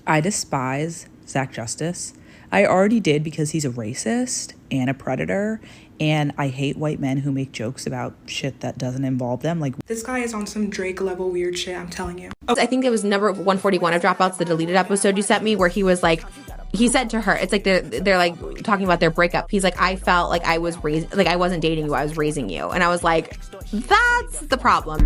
I despise Zach Justice. I already did because he's a racist and a predator, and I hate white men who make jokes about shit that doesn't involve them. Like, this guy is on some Drake level weird shit, I'm telling you. I think it was number 141 of Dropouts, the deleted episode you sent me, where he was like, he said to her, it's like they're like talking about their breakup. He's like, I felt like I was raised, like I wasn't dating you, I was raising you. And I was like, that's the problem.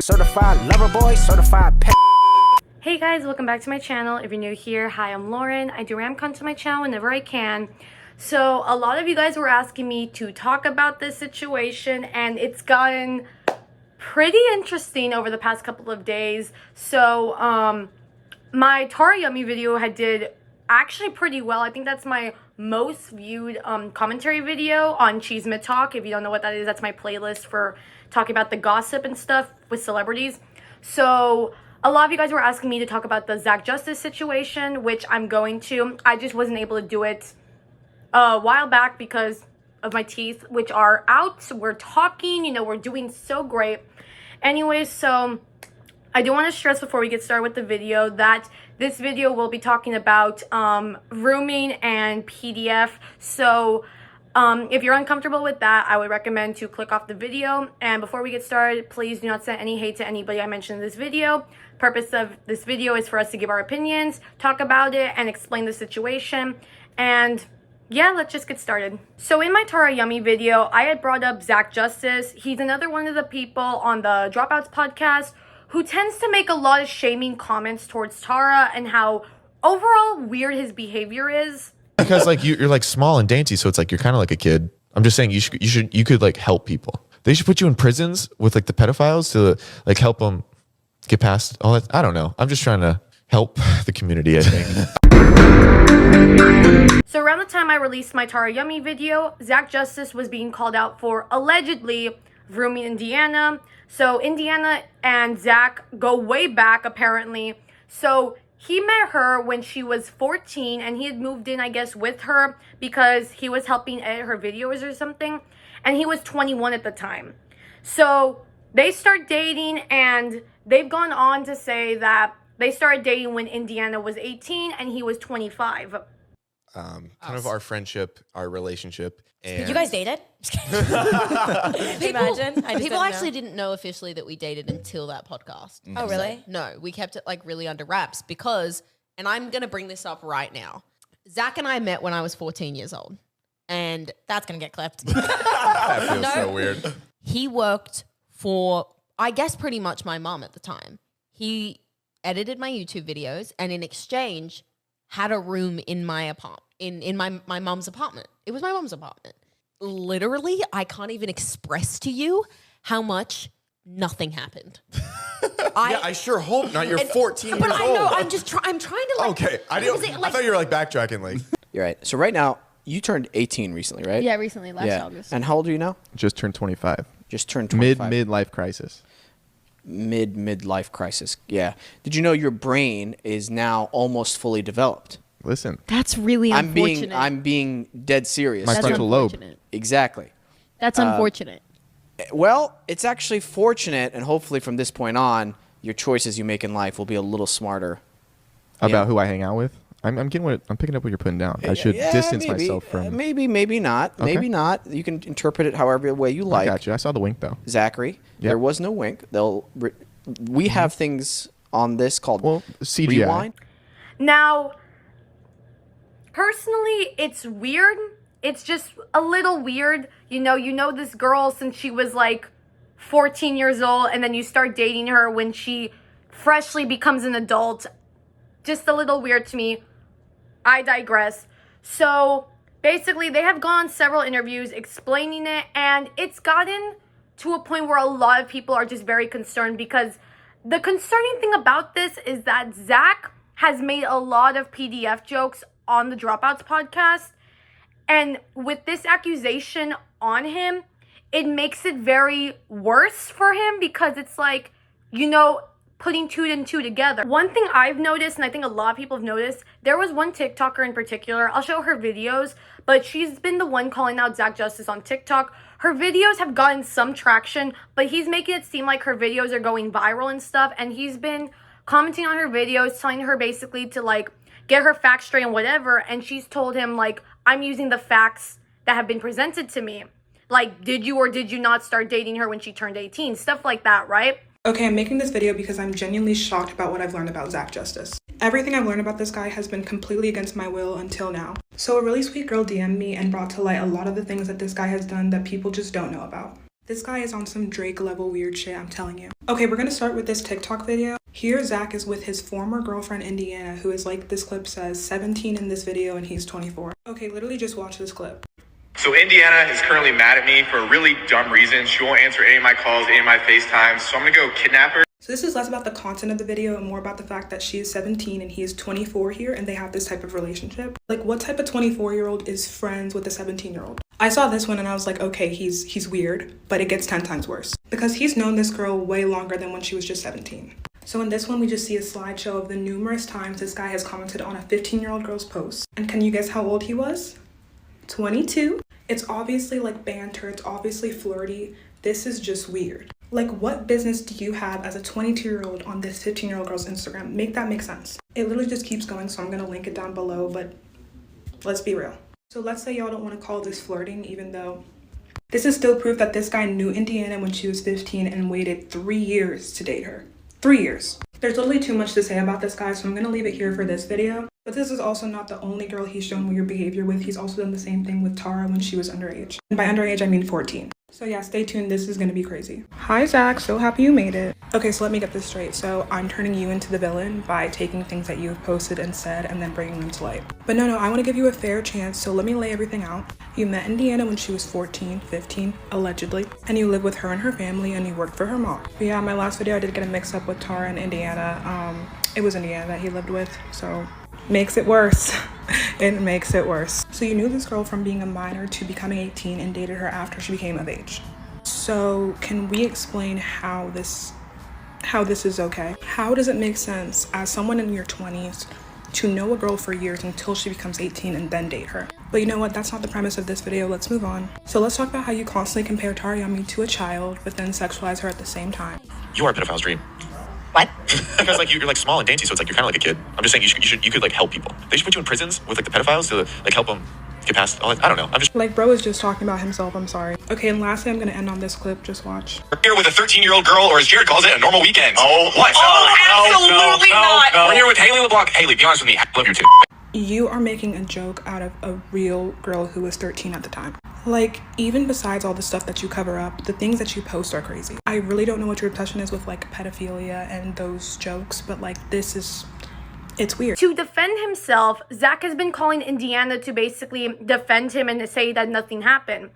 Certified lover boy, certified pet. Hey guys, welcome back to my channel. If you're new here, hi, I'm Lauren. I do ram content to my channel whenever I can. So a lot of you guys were asking me to talk about this situation, and it's gotten pretty interesting over the past couple of days. So my Tara Yummy video did actually pretty well. I think that's my most viewed commentary video on TIK TOK. If you don't know what that is, that's my playlist for talking about the gossip and stuff with celebrities. So a lot of you guys were asking me to talk about the Zach Justice situation, which I'm going to. I just wasn't able to do it a while back because of my teeth, which are out. We're talking, you know, we're doing so great. Anyways, so I do want to stress before we get started with the video that this video will be talking about rooming and PDF. So if you're uncomfortable with that, I would recommend to click off the video. And before we get started, please do not send any hate to anybody I mentioned in this video. Purpose of this video is for us to give our opinions, talk about it, and explain the situation. And yeah, let's just get started. So in my Tara Yummy video, I had brought up Zach Justice. He's another one of the people on the Dropouts podcast who tends to make a lot of shaming comments towards Tara and how overall weird his behavior is. Because like you're like small and dainty, so it's like you're kind of like a kid. I'm just saying you could like help people. They should put you in prisons with like the pedophiles to like help them get past all that. I don't know. I'm just trying to help the community, I think. So around the time I released my Tara Yummy video, Zach Justice was being called out for allegedly rooming Indiana. So Indiana and Zach go way back apparently. So he met her when she was 14 and he had moved in, I guess, with her because he was helping edit her videos or something. And he was 21 at the time. So they start dating, and they've gone on to say that they started dating when Indiana was 18 and he was 25. Kind of our friendship, our relationship. And you guys dated? Imagine. People actually didn't know officially that we dated until that podcast. Oh, really? No, we kept it like really under wraps because, and I'm going to bring this up right now. Zach and I met when I was 14 years old. And that's going to get clipped. That feels so weird. He worked for, I guess, pretty much my mom at the time. He edited my YouTube videos and in exchange had a room in my apartment, in my mom's apartment. It was my mom's apartment. Literally, I can't even express to you how much nothing happened. I sure hope not. You're 14 years but old. I know, I'm trying to like. Okay, I thought you were like backtracking. Like, You're right. So right now, you turned 18 recently, right? Yeah, recently, last August. And how old are you now? Just turned 25. Just turned 25. Midlife crisis. Midlife crisis. Yeah. Did you know your brain is now almost fully developed? Listen, That's really unfortunate. I'm being dead serious. my That's frontal lobe. unfortunate. Exactly. That's unfortunate. Well, it's actually fortunate, and hopefully from this point on, your choices you make in life will be a little smarter. About who I hang out with. I'm picking up what you're putting down. I should distance maybe. myself from. Maybe not. Okay. Maybe not. You can interpret it however way you like. I got you. I saw the wink though. Zachary, there was no wink. We have things on this called CGI. rewind. Now, personally, it's weird. It's just a little weird. You know this girl since she was like 14 years old, and then you start dating her when she freshly becomes an adult. Just a little weird to me. I digress. So basically, they have gone on several interviews explaining it, and it's gotten to a point where a lot of people are just very concerned because the concerning thing about this is that Zach has made a lot of PDF jokes on the Dropouts podcast, and with this accusation on him, it makes it very worse for him because it's like, putting two and two together. One thing I've noticed, and I think a lot of people have noticed, there was one TikToker in particular, I'll show her videos, but she's been the one calling out Zach Justice on TikTok. Her videos have gotten some traction, but he's making it seem like her videos are going viral and stuff, and he's been commenting on her videos, telling her basically to like get her facts straight and whatever, and she's told him like, I'm using the facts that have been presented to me. Like, did you or did you not start dating her when she turned 18? Stuff like that, right? Okay, I'm making this video because I'm genuinely shocked about what I've learned about Zach Justice. Everything I've learned about this guy has been completely against my will until now. So a really sweet girl DM'd me and brought to light a lot of the things that this guy has done that people just don't know about. This guy is on some Drake level weird shit, I'm telling you. Okay, we're gonna start with this TikTok video. Here, Zach is with his former girlfriend, Indiana, who is, like this clip says, 17 in this video and he's 24. Okay, literally just watch this clip. So Indiana is currently mad at me for a really dumb reason. She won't answer any of my calls, any of my FaceTimes, so I'm gonna go kidnap her. So this is less about the content of the video and more about the fact that she is 17 and he is 24 here and they have this type of relationship. Like, what type of 24-year-old is friends with a 17-year-old? I saw this one and I was like, okay, he's weird, but it gets 10 times worse. Because he's known this girl way longer than when she was just 17. So in this one, we just see a slideshow of the numerous times this guy has commented on a 15-year-old girl's post. And can you guess how old he was? 22. It's obviously like banter, it's obviously flirty. This is just weird. Like, what business do you have as a 22-year-old on this 15-year-old girl's Instagram? Make that make sense. It literally just keeps going, so I'm gonna link it down below, but let's be real. So let's say y'all don't want to call this flirting, even though this is still proof that this guy knew Indiana when she was 15 and waited 3 years to date her. 3 years. There's literally too much to say about this guy, so I'm gonna leave it here for this video. But this is also not the only girl he's shown weird behavior with. He's also done the same thing with Tara when she was underage. And by underage, I mean 14. So yeah, stay tuned. This is gonna be crazy. Hi, Zach. So happy you made it. Okay, so let me get this straight. So I'm turning you into the villain by taking things that you have posted and said and then bringing them to light. But no, I want to give you a fair chance. So let me lay everything out. You met Indiana when she was 14, 15, allegedly. And you live with her and her family and you worked for her mom. But yeah, my last video, I did get a mix up with Tara and Indiana. It was Indiana that he lived with. So makes it worse. It makes it worse. So you knew this girl from being a minor to becoming 18 and dated her after she became of age. So can we explain how this is okay? How does it make sense as someone in your 20s to know a girl for years until she becomes 18 and then date her? But you know what? That's not the premise of this video. Let's move on. So let's talk about how you constantly compare Taryami to a child, but then sexualize her at the same time. You are a pedophile's dream. What? Because like you're like small and dainty, so it's like you're kind of like a kid. I'm just saying you could like help people. They should put you in prisons with like the pedophiles to like help them get past all that. I don't know. I'm just like, bro is just talking about himself. I'm sorry. Okay, and lastly, I'm gonna end on this clip. Just watch. We're here with a 13-year-old girl, or as Jared calls it, a normal weekend. Oh, what? Absolutely not. We're here with Haley LeBlanc. Haley, be honest with me. I love you too. You are making a joke out of a real girl who was 13 at the time. Like, even besides all the stuff that you cover up, the things that you post are crazy. I really don't know what your obsession is with like pedophilia and those jokes, but like it's weird. To defend himself, Zach has been calling Indiana to basically defend him and to say that nothing happened.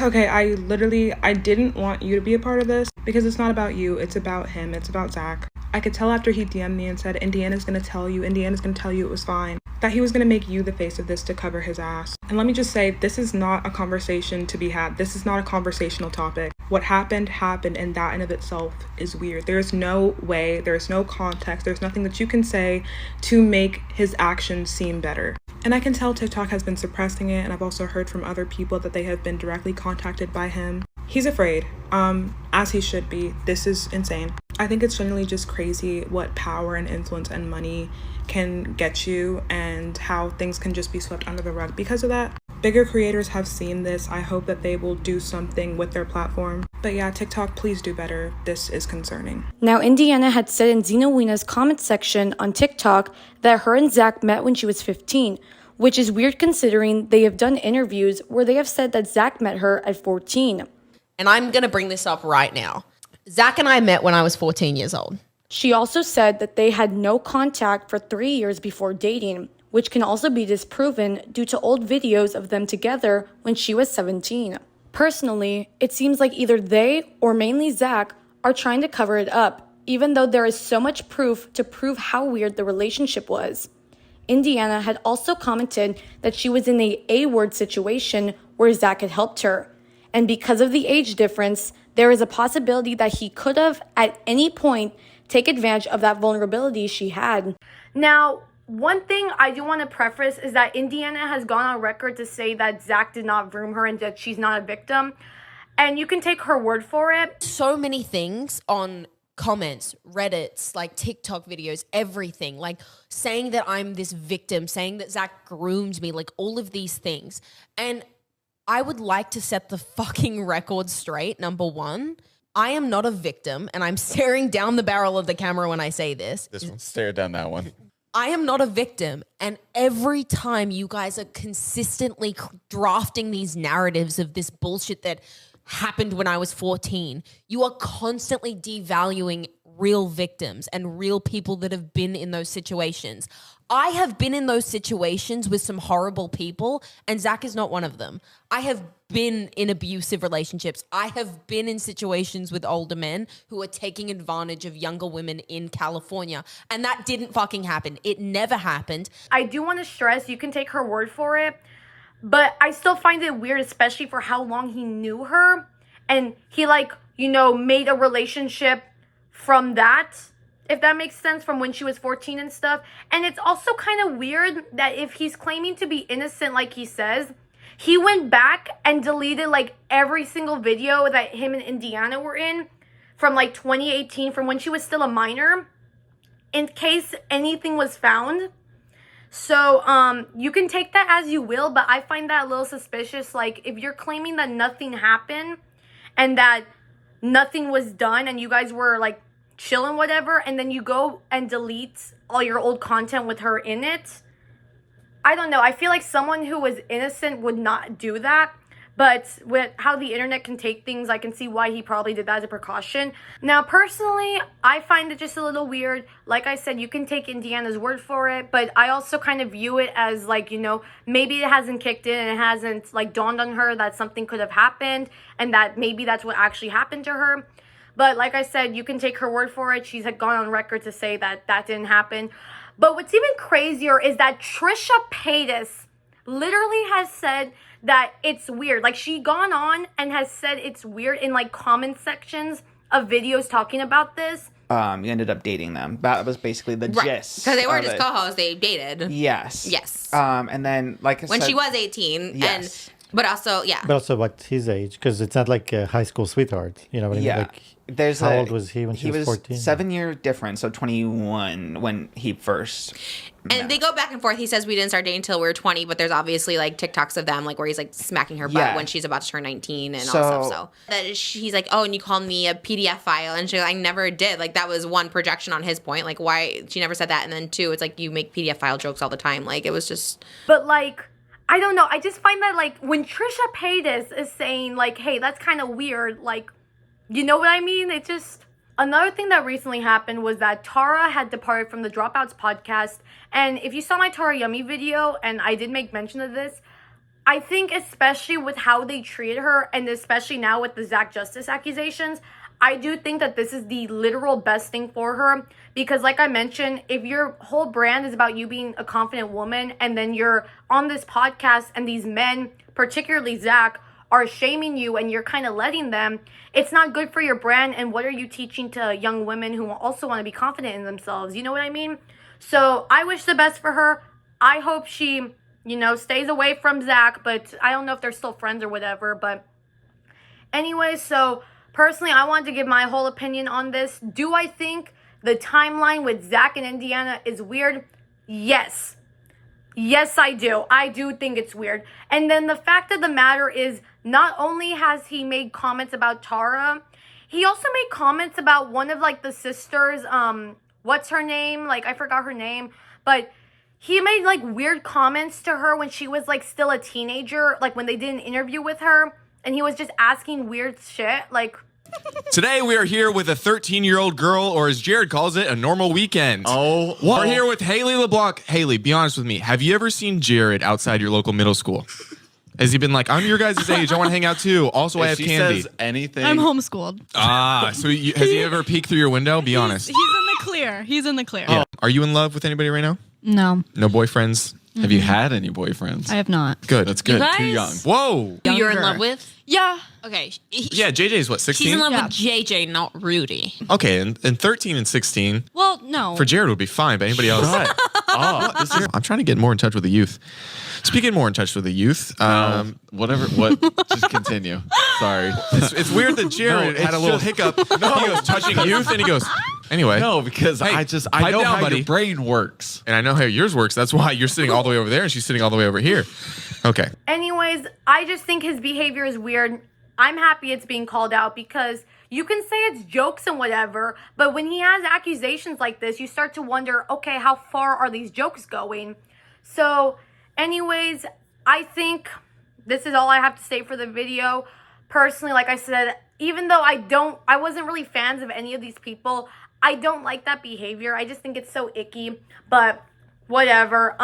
Okay, I didn't want you to be a part of this because it's not about you, it's about him, it's about Zach. I could tell after he DM'd me and said, Indiana's gonna tell you it was fine, that he was gonna make you the face of this to cover his ass. And let me just say, this is not a conversation to be had. This is not a conversational topic. What happened, and that in of itself is weird. There's no way, there's no context, there's nothing that you can say to make his actions seem better. And I can tell TikTok has been suppressing it, and I've also heard from other people that they have been directly contacted by him. He's afraid, as he should be. This is insane. I think it's generally just crazy what power and influence and money can get you and how things can just be swept under the rug because of that. Bigger creators have seen this. I hope that they will do something with their platform. But yeah, TikTok, please do better. This is concerning. Now, Indiana had said in Xenowina's comment section on TikTok that her and Zach met when she was 15, which is weird considering they have done interviews where they have said that Zach met her at 14. And I'm going to bring this up right now. Zach and I met when I was 14 years old. She also said that they had no contact for 3 years before dating, which can also be disproven due to old videos of them together when she was 17. Personally, it seems like either they, or mainly Zach, are trying to cover it up, even though there is so much proof to prove how weird the relationship was. Indiana had also commented that she was in a A-word situation where Zach had helped her. And because of the age difference, there is a possibility that he could have at any point take advantage of that vulnerability she had. Now, one thing I do want to preface is that Indiana has gone on record to say that Zach did not groom her and that she's not a victim. And you can take her word for it. So many things on comments, Reddits, like TikTok videos, everything, like saying that I'm this victim, saying that Zach groomed me, like all of these things. And I would like to set the fucking record straight. Number one, I am not a victim, and I'm staring down the barrel of the camera when I say this. This one, stare down that one. I am not a victim, and every time you guys are consistently drafting these narratives of this bullshit that happened when I was 14, you are constantly devaluing real victims and real people that have been in those situations. I have been in those situations with some horrible people, and Zach is not one of them. I have been in abusive relationships. I have been in situations with older men who are taking advantage of younger women in California, and that didn't fucking happen. It never happened. I do want to stress, you can take her word for it, but I still find it weird, especially for how long he knew her, and he made a relationship from that, if that makes sense, from when she was 14 and stuff. And it's also kind of weird that if he's claiming to be innocent like he says, he went back and deleted every single video that him and Indiana were in from 2018, from when she was still a minor, in case anything was found. So you can take that as you will, but I find that a little suspicious. If you're claiming that nothing happened and that nothing was done and you guys were chilling, whatever, and then you go and delete all your old content with her in it, I don't know. I feel like someone who was innocent would not do that. But with how the internet can take things, I can see why he probably did that as a precaution. Now, personally, I find it just a little weird. Like I said, you can take Indiana's word for it, but I also kind of view it as maybe it hasn't kicked in and it hasn't dawned on her that something could have happened and that maybe that's what actually happened to her. But like I said, you can take her word for it. She's gone on record to say that that didn't happen. But what's even crazier is that Trisha Paytas literally has said that it's weird. She gone on and has said it's weird in comment sections of videos talking about this. You ended up dating them. That was basically the gist. Because they weren't just co-hosts, they dated. Yes. And then, like I said, when she was 18. Yes. But also, yeah. But also, what his age? Because it's not like a high school sweetheart. You know what I mean? How old was he when she was 14? 7-year difference, so 21 when he first And they go back and forth. He says we didn't start dating until we were 20, but there's obviously TikToks of them where he's smacking her butt when she's about to turn 19 and all stuff. So that he's oh, and you called me a PDF file, and she's I never did. That was one, projection on his point. Why she never said that, and then two, it's you make PDF file jokes all the time. It was just. But I don't know. I just find that when Trisha Paytas is saying hey, that's kind of weird. You know what I mean? It just. Another thing that recently happened was that Tara had departed from the Dropouts podcast. And if you saw my Tara Yummy video, and I did make mention of this, I think especially with how they treated her, and especially now with the Zach Justice accusations, I do think that this is the literal best thing for her. Because like I mentioned, if your whole brand is about you being a confident woman, and then you're on this podcast and these men, particularly Zach, are shaming you and you're kind of letting them, it's not good for your brand. And what are you teaching to young women who also want to be confident in themselves? You know what I mean? So I wish the best for her. I hope she, stays away from Zach, but I don't know if they're still friends or whatever. But anyway, so personally, I wanted to give my whole opinion on this. Do I think the timeline with Zach and Indiana is weird? Yes. Yes, I do. I do think it's weird. And then the fact of the matter is, not only has he made comments about Tara, he also made comments about one of the sisters, what's her name? I forgot her name, but he made weird comments to her when she was still a teenager, when they did an interview with her, and he was just asking weird shit, Today we are here with a 13-year-old girl, or as Jared calls it, a normal weekend. Oh, we're here with Haley LeBlanc. Haley, be honest with me. Have you ever seen Jared outside your local middle school? Has he been I'm your guys' age. I want to hang out too. Also, I have candy. Says anything. I'm homeschooled. So has he ever peeked through your window? Be honest. He's in the clear. He's in the clear. Oh, are you in love with anybody right now? No. No boyfriends? Have you had any boyfriends? I have not. Good. That's good. You Too young. guys- Whoa. Who you're in love with? Yeah. Okay. Yeah, JJ's what, 16? She's in love with JJ, not Rudy. Okay, and 13 and 16 Well, no. for Jared would be fine, but anybody else? I'm trying to get more in touch with the youth. Speaking more in touch with the youth, What? Just continue. Sorry. it's weird that Jared No, had a it's little just- hiccup. He goes touching youth, and he goes, anyway. No, because Hey, I pipe know down, how buddy. your brain works. And I know how yours works. That's why you're sitting all the way over there, and she's sitting all the way over here. Okay. Anyways, I just think his behavior is weird. I'm happy it's being called out because you can say it's jokes and whatever, but when he has accusations like this, you start to wonder, okay, how far are these jokes going? So, anyways, I think this is all I have to say for the video. Personally, like I said, even though I wasn't really fans of any of these people, I don't like that behavior. I just think it's so icky, but whatever.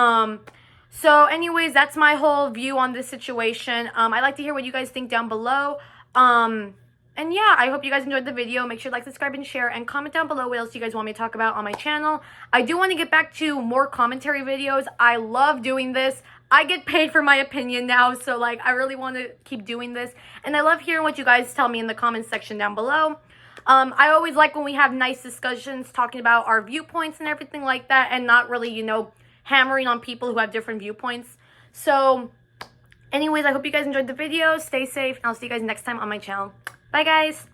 So anyways, that's my whole view on this situation. I'd like to hear what you guys think down below. And yeah, I hope you guys enjoyed the video. Make sure to like, subscribe, and share, and comment down below what else you guys want me to talk about on my channel. I do want to get back to more commentary videos. I love doing this. I get paid for my opinion now, so like I really want to keep doing this. And I love hearing what you guys tell me in the comment section down below. I always like when we have nice discussions talking about our viewpoints and everything like that, and not really, you know, hammering on people who have different viewpoints. So anyways, I hope you guys enjoyed the video. Stay safe, and I'll see you guys next time on my channel. Bye guys.